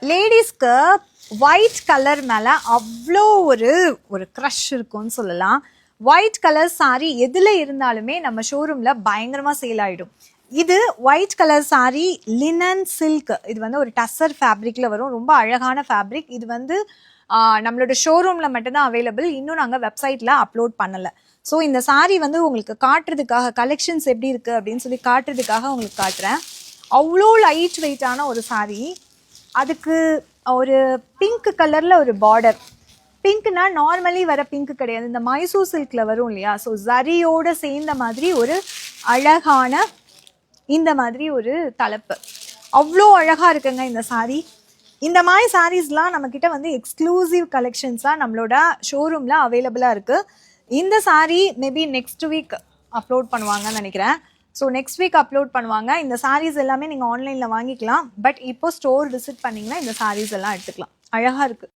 லேடிஸ்க்கு white colour மேலே அவ்வளோ ஒரு க்ரஷ் இருக்கும்னு சொல்லலாம். ஒயிட் கலர் சாரி எதில் இருந்தாலுமே நம்ம ஷோரூமில் பயங்கரமாக சேல் ஆகிடும். இது white colour sorry linen silk. இது வந்து ஒரு டசர் ஃபேப்ரிக்கில் வரும். ரொம்ப அழகான ஃபேப்ரிக். இது வந்து நம்மளோட ஷோரூமில் மட்டும்தான் அவைலபிள். இன்னும் நாங்கள் வெப்சைட்டில் அப்லோட் பண்ணலை. ஸோ இந்த சாரி வந்து உங்களுக்கு காட்டுறதுக்காக, கலெக்ஷன்ஸ் எப்படி இருக்குது அப்படின்னு சொல்லி காட்டுறதுக்காக உங்களுக்கு காட்டுறேன். அவ்வளோ லைட் வெயிட்டான ஒரு சாரி. அதுக்கு ஒரு பிங்க் கலரில் ஒரு பார்டர். பிங்க்னா நார்மலி வர பிங்க் கிடையாது, இந்த மைசூர் சில்கில் வரும் இல்லையா. ஸோ ஜரியோடு சேர்ந்த மாதிரி ஒரு அழகான இந்த மாதிரி ஒரு தலைப்பு. அவ்வளோ அழகாக இருக்குங்க இந்த சாரீ. இந்த மாதிரி சாரீஸ்லாம் நம்மக்கிட்ட வந்து எக்ஸ்க்ளூசிவ் கலெக்ஷன்ஸாக நம்மளோட ஷோரூமில் அவைலபிளாக இருக்குது. இந்த sari maybe next week upload பண்ணுவாங்கன்னு நினைக்கிறேன். ஸோ நெக்ஸ்ட் வீக் அப்லோட் பண்ணுவாங்க. இந்த சாரீஸ் எல்லாமே நீங்கள் ஆன்லைனில் வாங்கிக்கலாம். பட் இப்போ ஸ்டோர் விசிட் பண்ணிங்கன்னா இந்த சாரீஸ் எல்லாம் எடுத்துக்கலாம். அழகாக இருக்குது.